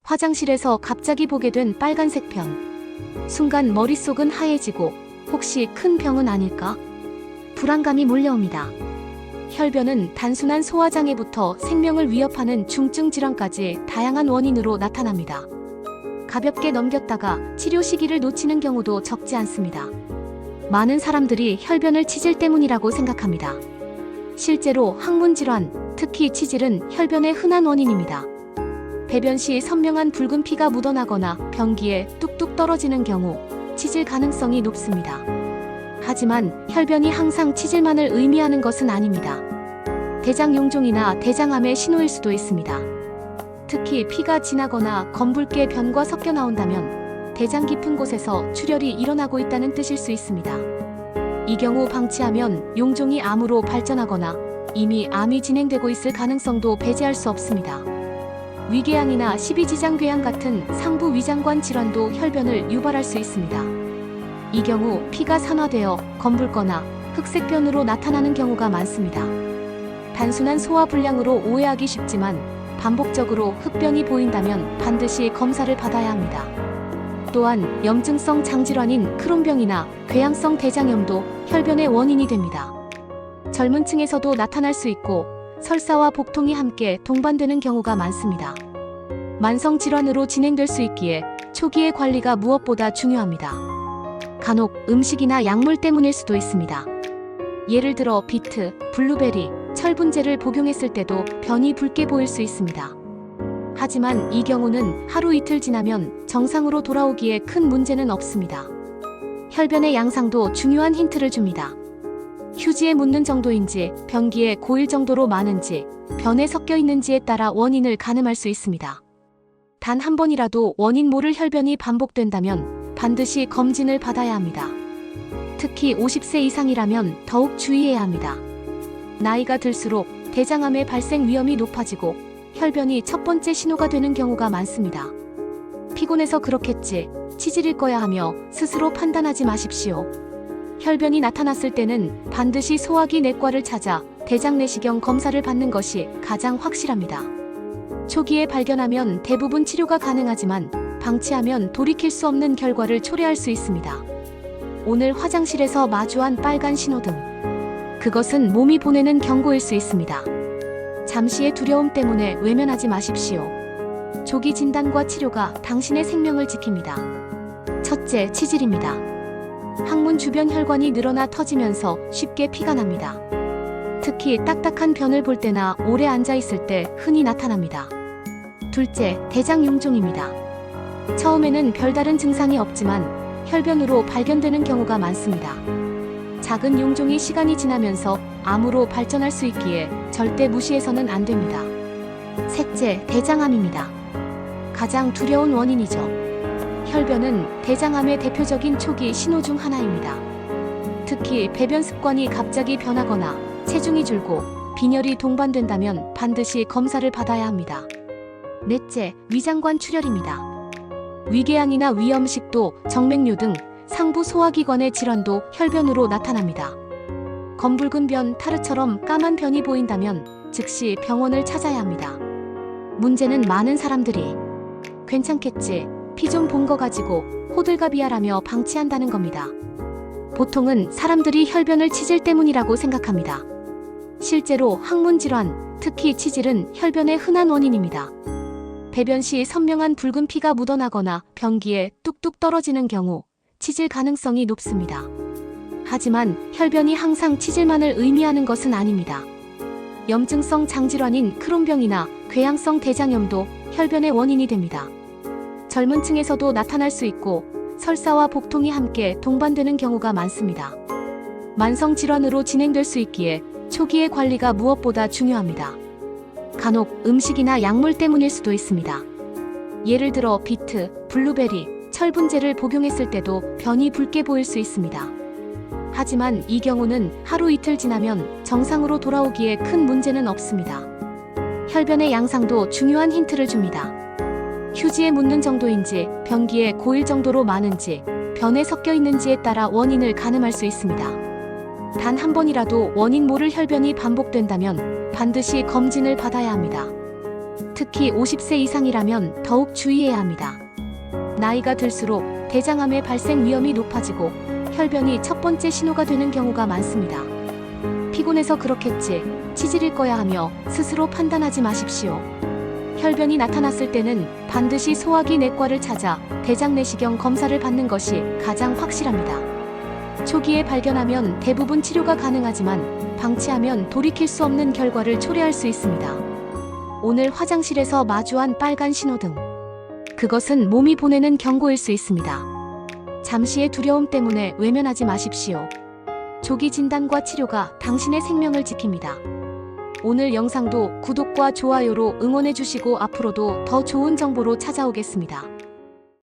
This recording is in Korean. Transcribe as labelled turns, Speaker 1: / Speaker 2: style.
Speaker 1: 화장실에서 갑자기 보게 된 빨간색 편. 순간 머릿속은 하얘지고 혹시 큰 병은 아닐까? 불안감이 몰려옵니다. 혈변은 단순한 소화장애부터 생명을 위협하는 중증 질환까지 다양한 원인으로 나타납니다. 가볍게 넘겼다가 치료 시기를 놓치는 경우도 적지 않습니다. 많은 사람들이 혈변을 치질 때문이라고 생각합니다. 실제로 항문 질환, 특히 치질은 혈변의 흔한 원인입니다. 배변 시 선명한 붉은 피가 묻어나거나 변기에 뚝뚝 떨어지는 경우 치질 가능성이 높습니다. 하지만 혈변이 항상 치질만을 의미하는 것은 아닙니다. 대장 용종이나 대장암의 신호일 수도 있습니다. 특히 피가 진하거나 검붉게 변과 섞여 나온다면 대장 깊은 곳에서 출혈이 일어나고 있다는 뜻일 수 있습니다. 이 경우 방치하면 용종이 암으로 발전하거나 이미 암이 진행되고 있을 가능성도 배제할 수 없습니다. 위궤양이나 십이지장궤양 같은 상부 위장관 질환도 혈변을 유발할 수 있습니다. 이 경우 피가 산화되어 검붉거나 흑색변으로 나타나는 경우가 많습니다. 단순한 소화불량으로 오해하기 쉽지만 반복적으로 흑변이 보인다면 반드시 검사를 받아야 합니다. 또한 염증성 장질환인 크론병이나 궤양성 대장염도 혈변의 원인이 됩니다. 젊은 층에서도 나타날 수 있고 설사와 복통이 함께 동반되는 경우가 많습니다. 만성 질환으로 진행될 수 있기에 초기의 관리가 무엇보다 중요합니다. 간혹 음식이나 약물 때문일 수도 있습니다. 예를 들어 비트, 블루베리, 철분제를 복용했을 때도 변이 붉게 보일 수 있습니다. 하지만 이 경우는 하루 이틀 지나면 정상으로 돌아오기에 큰 문제는 없습니다. 혈변의 양상도 중요한 힌트를 줍니다. 휴지에 묻는 정도인지 변기에 고일 정도로 많은지 변에 섞여 있는지에 따라 원인을 가늠할 수 있습니다. 단 한 번이라도 원인 모를 혈변이 반복된다면 반드시 검진을 받아야 합니다. 특히 50세 이상이라면 더욱 주의해야 합니다. 나이가 들수록 대장암의 발생 위험이 높아지고 혈변이 첫 번째 신호가 되는 경우가 많습니다. 피곤해서 그렇겠지, 치질일 거야 하며 스스로 판단하지 마십시오. 혈변이 나타났을 때는 반드시 소화기 내과를 찾아 대장 내시경 검사를 받는 것이 가장 확실합니다. 초기에 발견하면 대부분 치료가 가능하지만 방치하면 돌이킬 수 없는 결과를 초래할 수 있습니다. 오늘 화장실에서 마주한 빨간 신호등. 그것은 몸이 보내는 경고일 수 있습니다. 잠시의 두려움 때문에 외면하지 마십시오. 조기 진단과 치료가 당신의 생명을 지킵니다. 첫째, 치질입니다. 항문 주변 혈관이 늘어나 터지면서 쉽게 피가 납니다. 특히 딱딱한 변을 볼 때나 오래 앉아 있을 때 흔히 나타납니다. 둘째, 대장 용종입니다. 처음에는 별다른 증상이 없지만 혈변으로 발견되는 경우가 많습니다. 작은 용종이 시간이 지나면서 암으로 발전할 수 있기에 절대 무시해서는 안 됩니다. 셋째, 대장암입니다. 가장 두려운 원인이죠. 혈변은 대장암의 대표적인 초기 신호 중 하나입니다. 특히 배변 습관이 갑자기 변하거나 체중이 줄고 빈혈이 동반된다면 반드시 검사를 받아야 합니다. 넷째, 위장관 출혈입니다. 위궤양이나 위염식도, 정맥류 등 상부 소화기관의 질환도 혈변으로 나타납니다. 검붉은 변, 타르처럼 까만 변이 보인다면 즉시 병원을 찾아야 합니다. 문제는 많은 사람들이 괜찮겠지, 피 좀 본 거 가지고 호들갑이야라며 방치한다는 겁니다. 보통은 사람들이 혈변을 치질 때문이라고 생각합니다. 실제로 항문 질환, 특히 치질은 혈변의 흔한 원인입니다. 배변 시 선명한 붉은 피가 묻어나거나 변기에 뚝뚝 떨어지는 경우 치질 가능성이 높습니다. 하지만 혈변이 항상 치질만을 의미하는 것은 아닙니다. 염증성 장질환인 크론병이나 궤양성 대장염도 혈변의 원인이 됩니다. 젊은 층에서도 나타날 수 있고 설사와 복통이 함께 동반되는 경우가 많습니다. 만성 질환으로 진행될 수 있기에 초기의 관리가 무엇보다 중요합니다. 간혹 음식이나 약물 때문일 수도 있습니다. 예를 들어 비트, 블루베리, 철분제를 복용했을 때도 변이 붉게 보일 수 있습니다. 하지만 이 경우는 하루 이틀 지나면 정상으로 돌아오기에 큰 문제는 없습니다. 혈변의 양상도 중요한 힌트를 줍니다. 휴지에 묻는 정도인지 변기에 고일 정도로 많은지 변에 섞여 있는지에 따라 원인을 가늠할 수 있습니다. 단 한 번이라도 원인 모를 혈변이 반복된다면 반드시 검진을 받아야 합니다. 특히 50세 이상이라면 더욱 주의해야 합니다. 나이가 들수록 대장암의 발생 위험이 높아지고 혈변이 첫 번째 신호가 되는 경우가 많습니다. 피곤해서 그렇겠지, 치질일 거야 하며 스스로 판단하지 마십시오. 혈변이 나타났을 때는 반드시 소화기 내과를 찾아 대장 내시경 검사를 받는 것이 가장 확실합니다. 초기에 발견하면 대부분 치료가 가능하지만 방치하면 돌이킬 수 없는 결과를 초래할 수 있습니다. 오늘 화장실에서 마주한 빨간 신호등. 그것은 몸이 보내는 경고일 수 있습니다. 잠시의 두려움 때문에 외면하지 마십시오. 조기 진단과 치료가 당신의 생명을 지킵니다. 오늘 영상도 구독과 좋아요로 응원해 주시고 앞으로도 더 좋은 정보로 찾아오겠습니다.